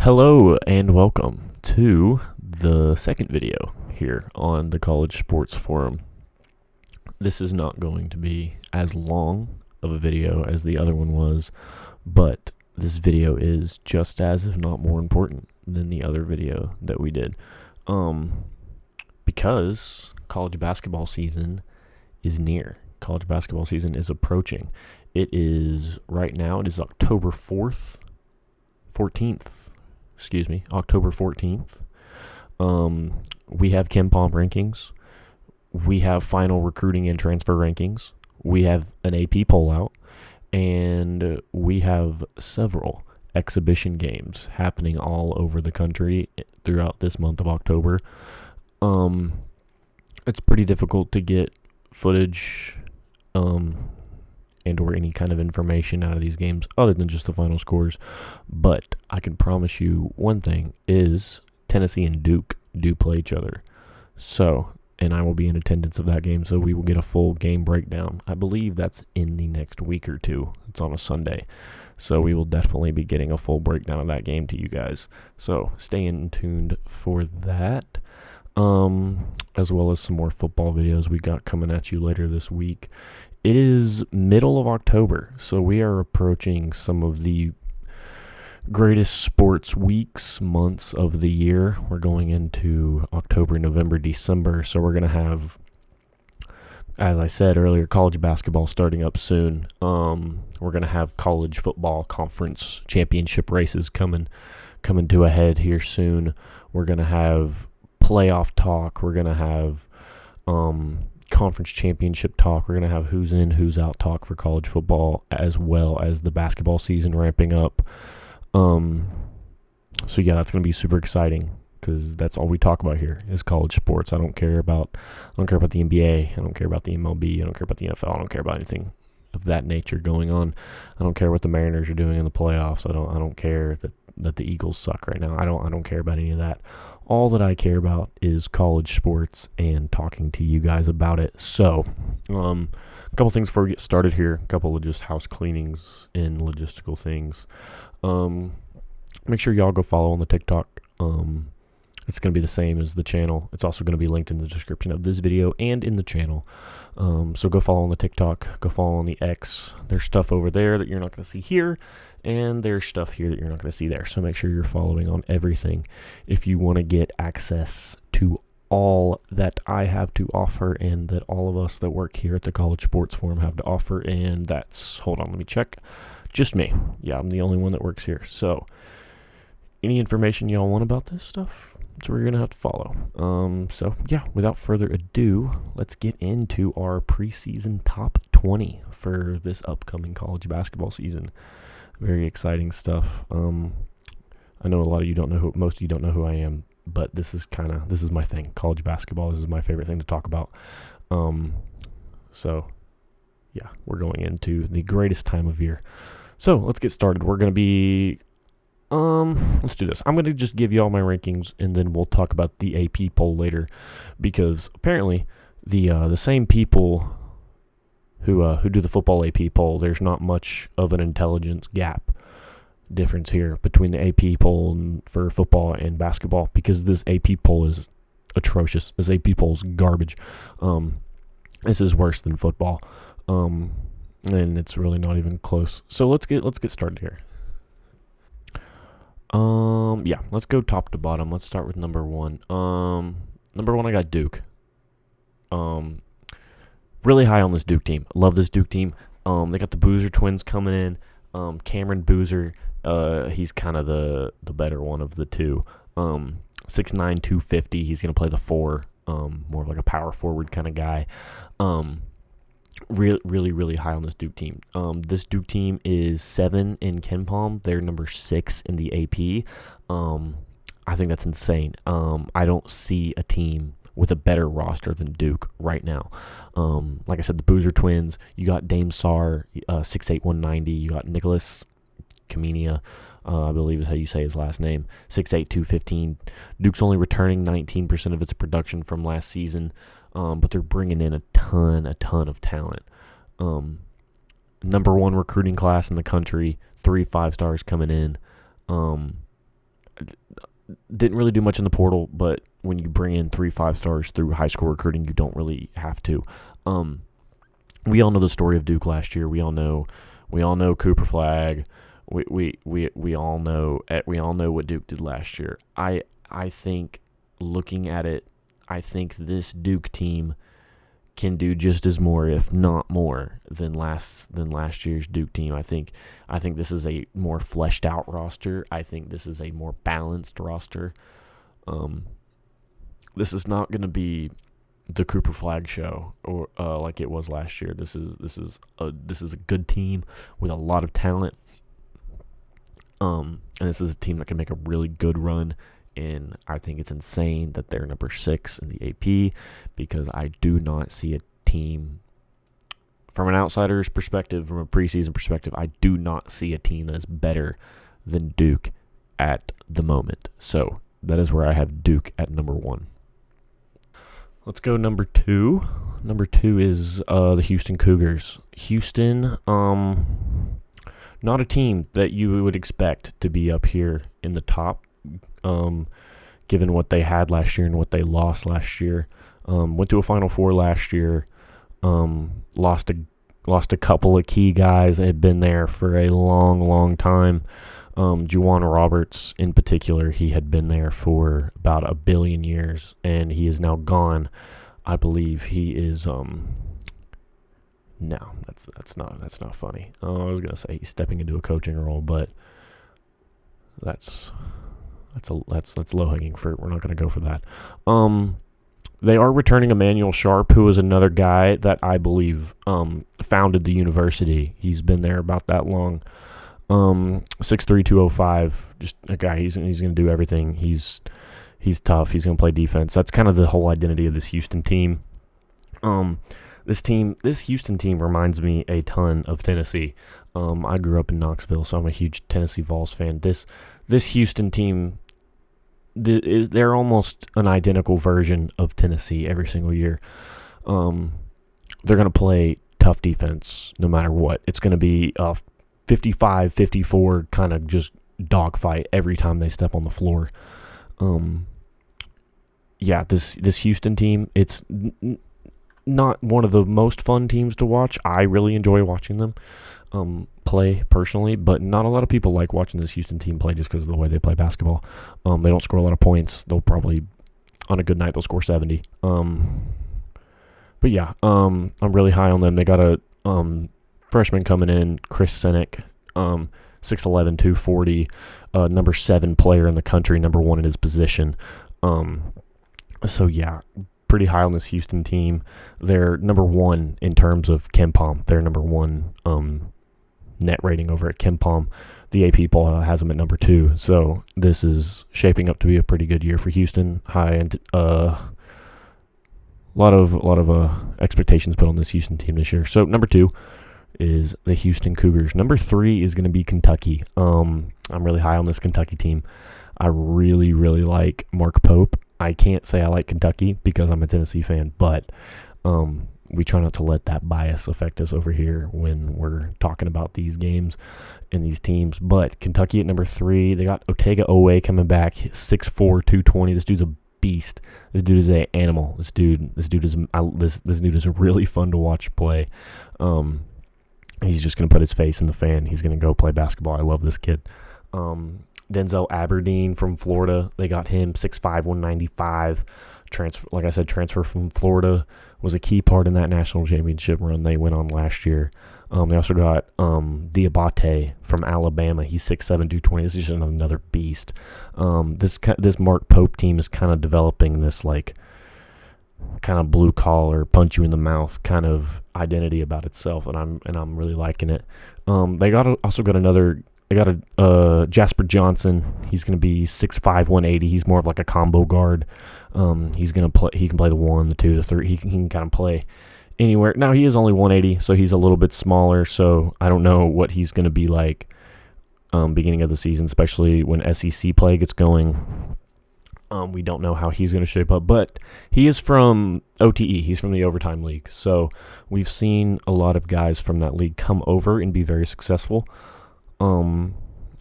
Hello and welcome to the second video here on the College Sports Forum. This is not going to be as long of a video as the other one was, but this video is just as, if not more important than the other video that we did. Because college basketball season is near. College basketball season is approaching. It is October 14th. October 14th. We have KenPom rankings. We have final recruiting and transfer rankings. We have an AP poll out. And we have several exhibition games happening all over the country throughout this month of October. It's pretty difficult to get footage and or any kind of information out of these games other than just the final scores. But I can promise you one thing is Tennessee and Duke do play each other. So, and I will be in attendance of that game, so we will get a full game breakdown. I believe that's in the next week or two. It's on a Sunday. So we will definitely be getting a full breakdown of that game to you guys. So stay tuned for that. As well as some more football videos we got coming at you later this week. It is middle of October, so we are approaching some of the greatest sports weeks, months of the year. We're going into October, November, December, so we're going to have, as I said earlier, college basketball starting up soon. We're going to have college football conference championship races coming to a head here soon. We're going to have playoff talk. We're going to have conference championship talk. We're going to have who's in, who's out talk for college football, as well as the basketball season ramping up. So yeah, that's going to be super exciting because that's all we talk about here is college sports. I don't care about the NBA. I don't care about the MLB. I don't care about the NFL. I don't care about anything of that nature going on. I don't care what the Mariners are doing in the playoffs. I don't care that the Eagles suck right now. I don't care about any of that. All that I care about is college sports and talking to you guys about it. So, a couple things before we get started here. A couple of just house cleanings and logistical things. Make sure y'all go follow on the TikTok. It's going to be the same as the channel. It's also going to be linked in the description of this video and in the channel. So go follow on the TikTok. Go follow on the X. There's stuff over there that you're not going to see here. And there's stuff here that you're not going to see there. So make sure you're following on everything if you want to get access to all that I have to offer and that all of us that work here at the College Sports Forum have to offer. And that's, hold on, let me check. Just me. Yeah, I'm the only one that works here. So any information y'all want about this stuff, that's where you're going to have to follow. So yeah, without further ado, let's get into our preseason top 20 for this upcoming college basketball season. Very exciting stuff. I know a lot of you don't know most of you don't know who I am, but this is my thing. College basketball, this is my favorite thing to talk about. So yeah, we're going into the greatest time of year. So let's get started. We're going to be, let's do this. I'm going to just give you all my rankings and then we'll talk about the AP poll later because apparently the same people who do the football AP poll, there's not much of an intelligence gap difference here between the AP poll for football and basketball because this AP poll is atrocious. This AP poll is garbage. This is worse than football, and it's really not even close. So let's get started here. Yeah, let's go top to bottom. Let's start with number one. Number one, I got Duke. Really high on this Duke team. Love this Duke team. They got the Boozer twins coming in. Cameron Boozer, he's kind of the better one of the two. 6'9", 250. He's going to play the 4, more of like a power forward kind of guy. Really high on this Duke team. This Duke team is 7 in KenPom. They're number 6 in the AP. I think that's insane. I don't see a team with a better roster than Duke right now. Like I said, the Boozer twins, you got Dame Sarr, 6'8", 190. You got Nicholas Kamenia, I believe is how you say his last name, 6'8", 215. Duke's only returning 19% of its production from last season, but they're bringing in a ton of talent. Number 1 recruiting class in the country, 3 5-stars coming in. didn't really do much in the portal, but when you bring in 3 5-stars through high school recruiting, you don't really have to. We all know the story of Duke last year. We all know Cooper Flag. We all know what Duke did last year. I think, looking at it, I think this Duke team can do just as more, if not more, than last year's Duke team. I think this is a more fleshed out roster. I think this is a more balanced roster. This is not going to be the Cooper Flag show or like it was last year. This is a good team with a lot of talent. And this is a team that can make a really good run. And I think it's insane that they're number 6 in the AP, because I do not see a team, from an outsider's perspective, from a preseason perspective, I do not see a team that is better than Duke at the moment. So that is where I have Duke at number 1. Let's go number 2. Number 2 is the Houston Cougars. Houston, not a team that you would expect to be up here in the top, given what they had last year and what they lost last year. Went to a Final Four last year. Lost a couple of key guys that had been there for a long time. Juwan Roberts in particular, he had been there for about 1 billion years, and he is now gone. I believe he is no, that's not funny. I was gonna say he's stepping into a coaching role, but that's low hanging fruit. We're not gonna go for that. They are returning Emmanuel Sharp, who is another guy that I believe founded the university. He's been there about that long. 6'3", 205, just a guy. He's going to do everything. He's tough. He's going to play defense. That's kind of the whole identity of this Houston team. This Houston team reminds me a ton of Tennessee. I grew up in Knoxville, so I'm a huge Tennessee Vols fan. This Houston team, they're almost an identical version of Tennessee every single year. They're going to play tough defense no matter what. It's going to be 55-54 kind of just dogfight every time they step on the floor. This Houston team, it's not one of the most fun teams to watch. I really enjoy watching them play personally, but not a lot of people like watching this Houston team play just because of the way they play basketball. They don't score a lot of points. They'll probably, on a good night, they'll score 70. But yeah, I'm really high on them. They got a freshman coming in, Chris Sinek, 6'11", 240, number 7 player in the country, number 1 in his position. So yeah, pretty high on this Houston team. They're number 1 in terms of KenPom. They're number 1 net rating over at KenPom. The AP poll has them at number 2. So this is shaping up to be a pretty good year for Houston. High and a lot of expectations put on this Houston team this year. So number 2 is the Houston Cougars. Number 3 is going to be Kentucky. I'm really high on this Kentucky team. I really like Mark Pope. I can't say I like Kentucky because I'm a Tennessee fan, but we try not to let that bias affect us over here when we're talking about these games and these teams. But Kentucky at number 3, they got Otega Owe coming back, 6'4", 220. This dude's a beast. This dude is an animal. This dude is really fun to watch play. He's just going to put his face in the fan. He's going to go play basketball. I love this kid. Denzel Aberdeen from Florida. They got him 6'5", 195. Transfer from Florida, was a key part in that national championship run they went on last year. They also got Diabate from Alabama. He's 6'7", 220. This is just another beast. This Mark Pope team is kind of developing this like kind of blue collar, punch you in the mouth kind of identity about itself, and I'm really liking it. They got a Jasper Johnson. He's going to be 6'5", 180. He's more of like a combo guard. He's going to play. He can play the 1, the 2, the 3. He can kind of play anywhere. Now he is only 180, so he's a little bit smaller. So I don't know what he's going to be like beginning of the season, especially when SEC play gets going. We don't know how he's going to shape up, but he is from OTE. He's from the Overtime League. So we've seen a lot of guys from that league come over and be very successful.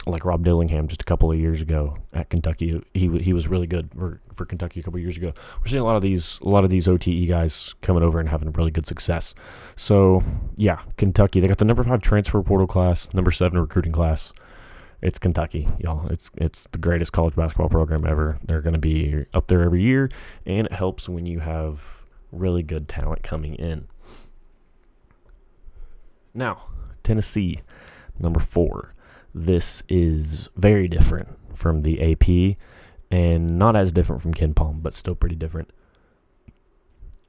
like Rob Dillingham just a couple of years ago at Kentucky. He was really good for Kentucky a couple of years ago. We're seeing a lot of these OTE guys coming over and having really good success. So yeah, Kentucky, they got the number 5 transfer portal class, number 7 recruiting class. It's Kentucky, y'all. It's the greatest college basketball program ever. They're going to be up there every year, and it helps when you have really good talent coming in. Now, Tennessee, number 4. This is very different from the AP and not as different from KenPom, but still pretty different.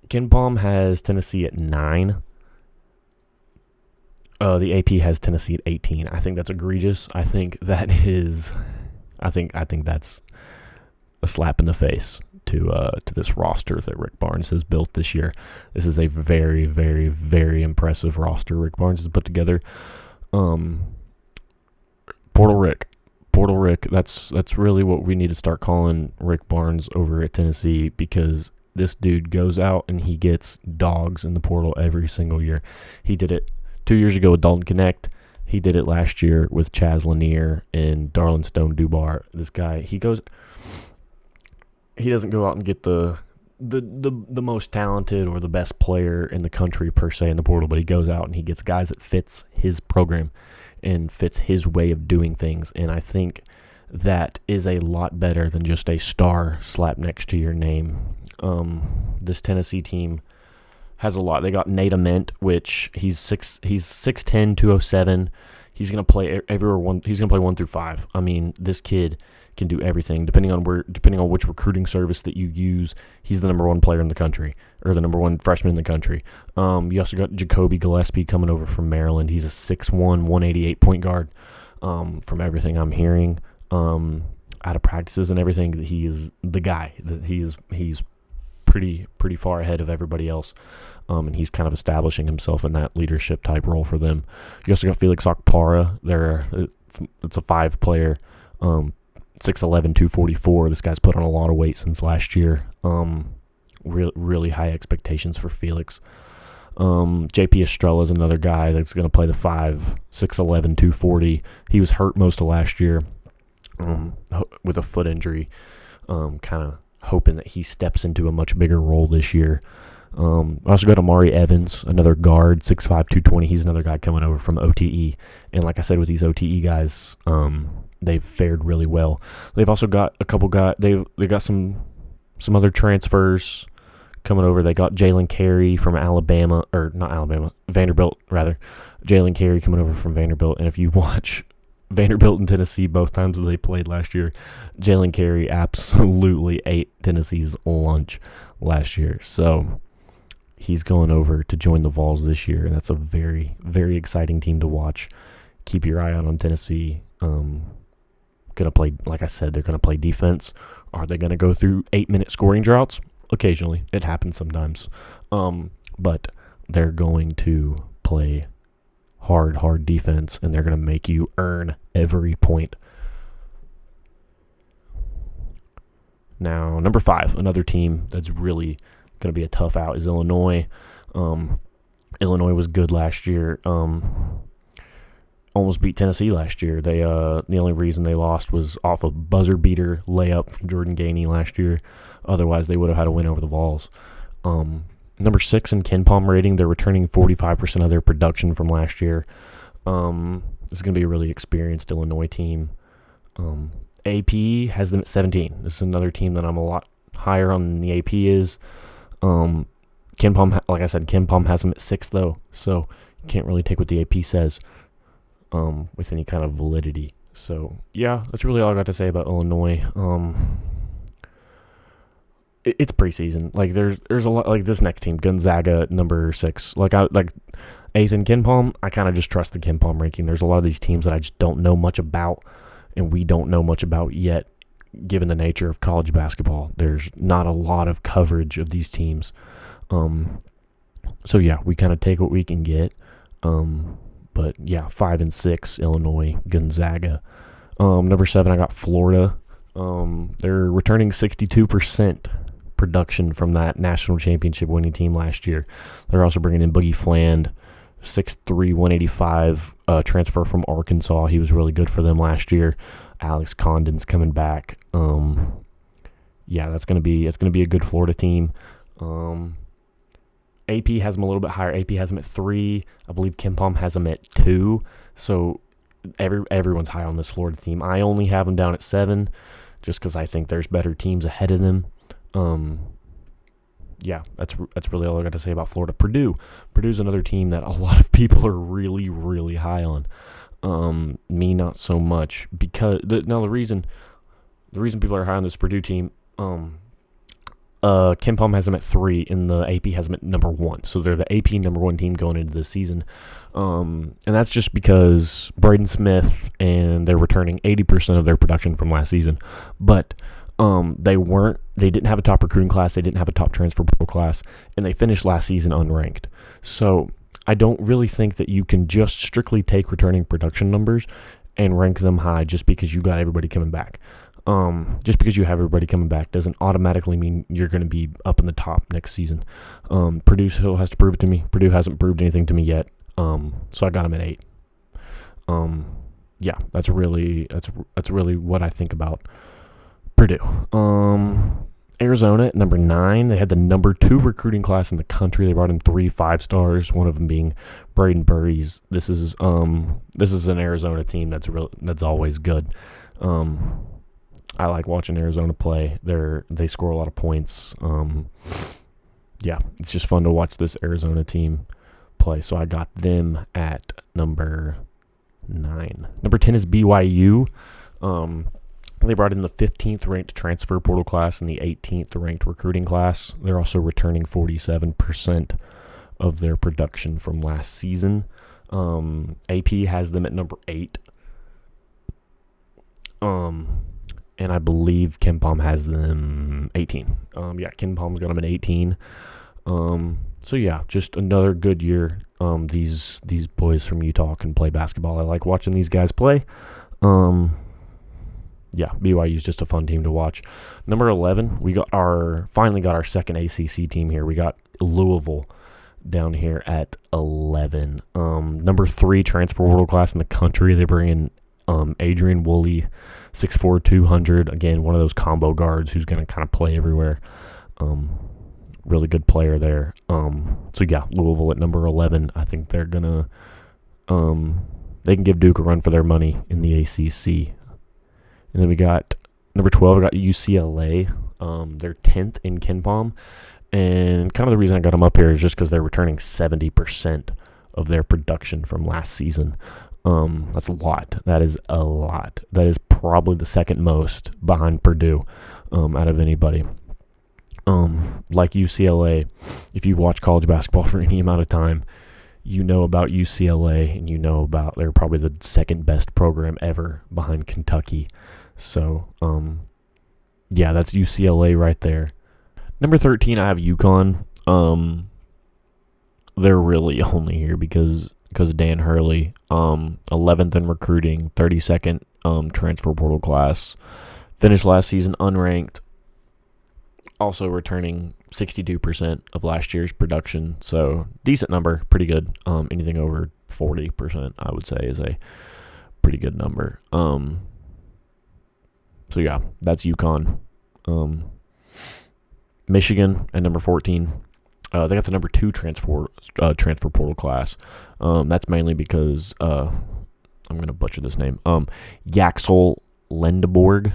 KenPom has Tennessee at 9. The AP has Tennessee at 18. I think that's egregious. I think that's a slap in the face to this roster that Rick Barnes has built this year. This is a very, very, very impressive roster Rick Barnes has put together. Portal Rick, that's really what we need to start calling Rick Barnes over at Tennessee, because this dude goes out and he gets dogs in the portal every single year. He did it 2 years ago with Dalton Connect. He did it last year with Chaz Lanier and Darlin Stone Dubar. This guy, he doesn't go out and get the most talented or the best player in the country per se in the portal, but he goes out and he gets guys that fits his program and fits his way of doing things. And I think that is a lot better than just a star slapped next to your name. This Tennessee team has a lot. They got Nate Ament, which he's 6'10", 207. He's gonna play everywhere. He's gonna play 1 through 5. I mean, this kid can do everything. Depending on which recruiting service that you use, he's the number 1 player in the country, or the number 1 freshman in the country. You also got Jacoby Gillespie coming over from Maryland. He's a 6'1", 188 point guard. From everything I'm hearing, out of practices and everything, he is the guy. He's pretty far ahead of everybody else. And he's kind of establishing himself in that leadership type role for them. You also got Felix Okpara. It's a 5 player, 6'11", 244. This guy's put on a lot of weight since last year. Really high expectations for Felix. JP Estrella is another guy that's going to play the 5, 6'11", 240. He was hurt most of last year with a foot injury. Kind of hoping that he steps into a much bigger role this year. I also got Amari Evans, another guard, 6'5", 220. He's another guy coming over from OTE. And like I said, with these OTE guys, they've fared really well. They've also got a couple guys. They got some other transfers coming over. They got Jalen Carey from Vanderbilt rather. Jalen Carey coming over from Vanderbilt. And if you watch Vanderbilt and Tennessee both times that they played last year, Jalen Carey absolutely ate Tennessee's lunch last year. So he's going over to join the Vols this year, and that's a very, very exciting team to watch. Keep your eye out on Tennessee. Gonna play, like I said, they're gonna play defense. Are they gonna go through 8-minute scoring droughts? Occasionally, it happens sometimes. But they're going to play hard defense, and they're gonna make you earn every point. Now, number 5, another team that's really going to be a tough out is Illinois. Illinois was good last year. Almost beat Tennessee last year. They the only reason they lost was off a buzzer beater layup from Jordan Gainey last year. Otherwise, they would have had a win over the Vols. Number 6 in KenPom rating. They're returning 45% of their production from last year. This is going to be a really experienced Illinois team. AP has them at 17. This is another team that I'm a lot higher on than the AP is. KenPom, like I said, KenPom has them at 6 though, so you can't really take what the AP says with any kind of validity. So yeah, that's really all I got to say about Illinois. It's preseason. Like there's a lot, like this next team, Gonzaga, number 6. Like 8th in KenPom. I kind of just trust the KenPom ranking. There's a lot of these teams that I just don't know much about, and we don't know much about yet, given the nature of college basketball. There's not a lot of coverage of these teams. So yeah, we kind of take what we can get. But yeah, 5 and 6, Illinois, Gonzaga. Number 7, I got Florida. They're returning 62% production from that national championship winning team last year. They're also bringing in Boogie Fland, 6'3", 185, transfer from Arkansas. He was really good for them last year. Alex Condon's coming back. It's gonna be a good Florida team. AP has them a little bit higher. AP has them at 3. I believe KenPom has them at 2. So everyone's high on this Florida team. I only have them down at 7, just because I think there's better teams ahead of them. That's really all I got to say about Florida. Purdue's another team that a lot of people are really, really high on. Me not so much, because the reason people are high on this Purdue team, KenPom has them at 3, and the AP has them at number 1. So they're the AP number 1 team going into this season. And that's just because Braden Smith, and they're returning 80% of their production from last season. But they didn't have a top recruiting class, they didn't have a top transfer portal class, and they finished last season unranked. So I don't really think that you can just strictly take returning production numbers and rank them high just because you got everybody coming back. Just because you have everybody coming back doesn't automatically mean you're going to be up in the top next season. Purdue still has to prove it to me. Purdue hasn't proved anything to me yet. So I got them at 8. That's really what I think about Purdue. Arizona at number 9. They had the number 2 recruiting class in the country. They brought in 3 5-stars, one of them being Braden Burries. This is an Arizona team that's always good. I like watching Arizona play. They score a lot of points. It's just fun to watch this Arizona team play. So I got them at number 9. Number 10 is BYU. They brought in the 15th ranked transfer portal class and the 18th ranked recruiting class. They're also returning 47% of their production from last season. AP has them at number 8. And I believe KenPom has them 18. KenPom's got them at 18. Just another good year. These boys from Utah can play basketball. I like watching these guys play. BYU is just a fun team to watch. Number 11, we finally got our second ACC team here. We got Louisville down here at 11. Number 3 transfer portal class in the country. They bring in Adrian Woolley, 6'4", 200. Again, one of those combo guards who's going to kind of play everywhere. Really good player there. Louisville at number 11. I think they're going to they can give Duke a run for their money in the ACC. And then we got number 12, I got UCLA. They're 10th in KenPom. And kind of the reason I got them up here is just because they're returning 70% of their production from last season. That's a lot. That is a lot. That is probably the second most behind Purdue out of anybody. Like UCLA, if you watch college basketball for any amount of time, you know about UCLA, and you know about they're probably the second best program ever behind Kentucky. So, that's UCLA right there. Number 13, I have UConn. They're really only here because Dan Hurley, 11th in recruiting, 32nd transfer portal class, finished last season unranked, also returning 62% of last year's production. So decent number, pretty good. Anything over 40%, I would say, is a pretty good number. That's UConn. Michigan at number 14. They got the number 2 transfer portal class. That's mainly because I'm going to butcher this name. Yaxel Lendeborg,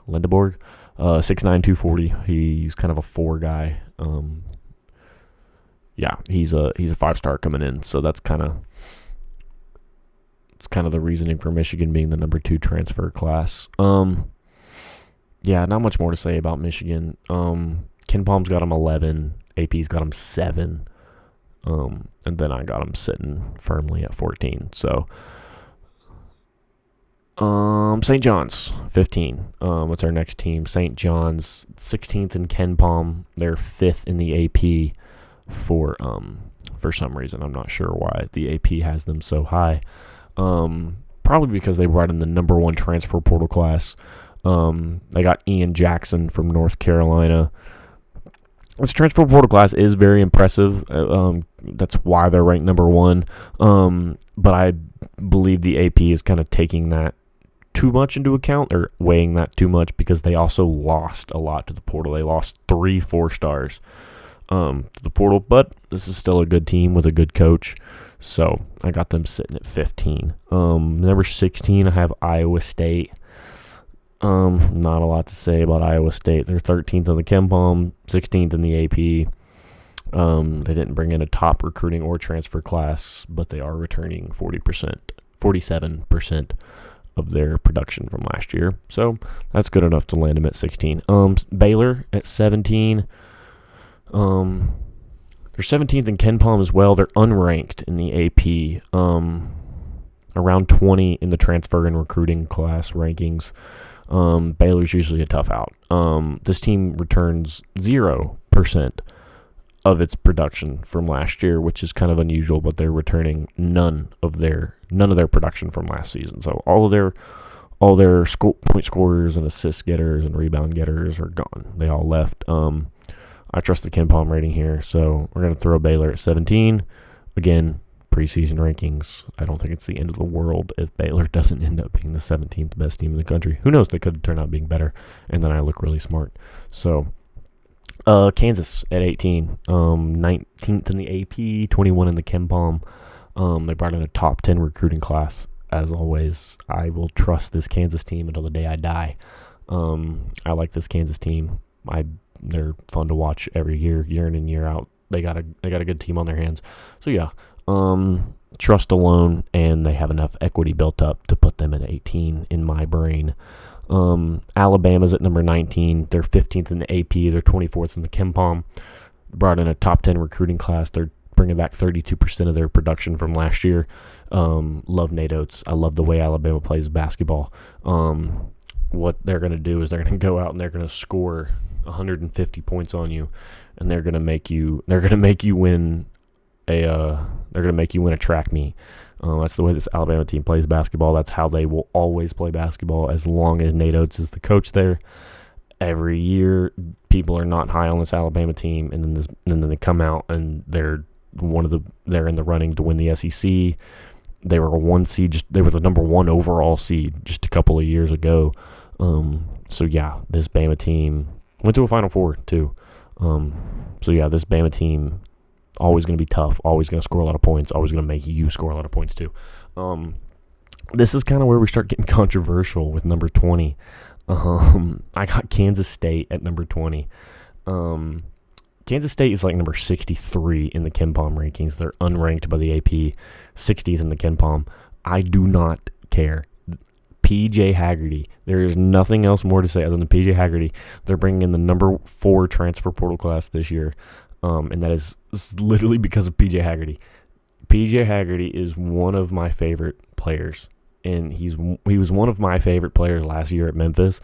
6'9", 240. He's kind of a 4 guy. He's a 5-star coming in. So that's kind of the reasoning for Michigan being the number 2 transfer class. Not much more to say about Michigan. KenPom's got them 11. AP's got them 7. And then I got them sitting firmly at 14. So, St. John's, 15. What's our next team? St. John's, 16th in KenPom. They're 5th in the AP for some reason. I'm not sure why the AP has them so high. Probably because they brought in the number 1 transfer portal class. They got Ian Jackson from North Carolina. This transfer portal class is very impressive. That's why they're ranked number one. But I believe the AP is kind of taking that too much into account, or weighing that too much, because they also lost a lot to the portal. They lost 3 4-stars to the portal, but this is still a good team with a good coach. So I got them sitting at 15. Number 16, I have Iowa State. Not a lot to say about Iowa State. They're 13th in the KenPom, 16th in the AP. They didn't bring in a top recruiting or transfer class, but they are returning 47% of their production from last year. So that's good enough to land them at 16. Baylor at 17. They're 17th in KenPom as well. They're unranked in the AP. Around 20 in the transfer and recruiting class rankings. Baylor's usually a tough out. This team returns 0% of its production from last year, which is kind of unusual, but they're returning none of their production from last season. So all their point scorers and assist getters and rebound getters are gone. They all left. I trust the KenPom rating here, so we're going to throw Baylor at 17. Again, preseason rankings, I don't think it's the end of the world if Baylor doesn't end up being the 17th best team in the country. Who knows? They could turn out being better, and then I look really smart. So, Kansas at 18, 19th in the AP, 21 in the KenPom. They brought in a top 10 recruiting class. As always, I will trust this Kansas team until the day I die. I like this Kansas team. They're fun to watch every year in and year out. They got a good team on their hands. So yeah, trust alone, and they have enough equity built up to put them at 18 in my brain. Alabama's at number 19. They're 15th in the AP. They're 24th in the KenPom. Brought in a top 10 recruiting class. They're bringing back 32% of their production from last year. Love Nate Oates. I love the way Alabama plays basketball. What they're going to do is they're going to go out and they're going to score 150 points on you, and they're going to make you win a track meet. That's the way this Alabama team plays basketball. That's how they will always play basketball as long as Nate Oates is the coach there. Every year, people are not high on this Alabama team, and then they come out and they're in the running to win the SEC. They were a 1 seed. They were the number 1 overall seed just a couple of years ago. So yeah, this Bama team went to a Final Four too. So yeah, this Bama team, always going to be tough, always going to score a lot of points, always going to make you score a lot of points too. This is kind of where we start getting controversial with number 20. I got Kansas State at number 20. Kansas State is like number 63 in the KenPom rankings. They're unranked by the AP, 60th in the KenPom. I do not care. PJ Haggerty. There is nothing else more to say other than PJ Haggerty. They're bringing in the number 4 transfer portal class this year, and that is literally because of PJ Haggerty. PJ Haggerty is one of my favorite players, and he was one of my favorite players last year at Memphis,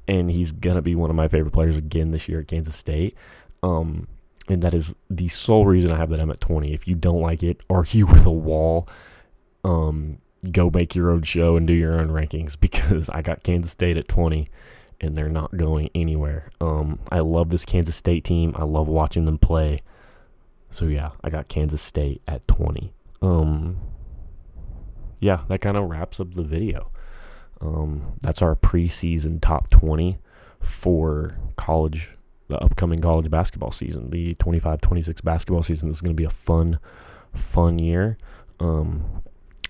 and he's going to be one of my favorite players again this year at Kansas State. And that is the sole reason I have that I'm at 20. If you don't like it, argue with a wall. Go make your own show and do your own rankings, because I got Kansas State at 20, and they're not going anywhere. I love this Kansas State team. I love watching them play. So yeah, I got Kansas State at 20. Yeah, that kind of wraps up the video. That's our preseason top 20 for the upcoming college basketball season, the 25-26 basketball season. This is going to be a fun year.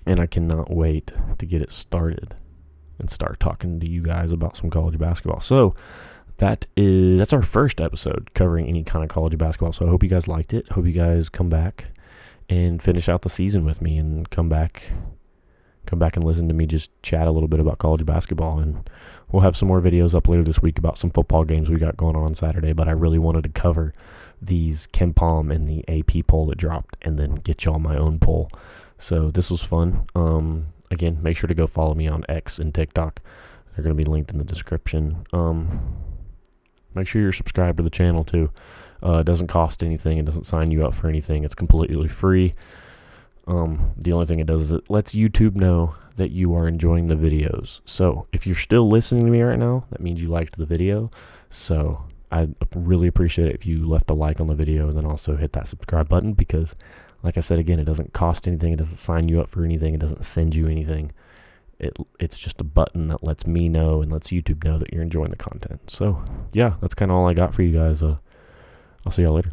And I cannot wait to get it started and start talking to you guys about some college basketball. So that's our first episode covering any kind of college basketball. So I hope you guys liked it. Hope you guys come back and finish out the season with me, and come back and listen to me just chat a little bit about college basketball. And we'll have some more videos up later this week about some football games we got going on Saturday. But I really wanted to cover these KenPom and the AP poll that dropped, and then get y'all my own poll. So this was fun. Again, make sure to go follow me on X and TikTok. They're going to be linked in the description. Make sure you're subscribed to the channel too. It doesn't cost anything. It doesn't sign you up for anything. It's completely free. The only thing it does is it lets YouTube know that you are enjoying the videos. So if you're still listening to me right now, that means you liked the video. So I'd really appreciate it if you left a like on the video and then also hit that subscribe button, because like I said again, it doesn't cost anything, it doesn't sign you up for anything, it doesn't send you anything. It's just a button that lets me know and lets YouTube know that you're enjoying the content. So yeah, that's kind of all I got for you guys. I'll see y'all later.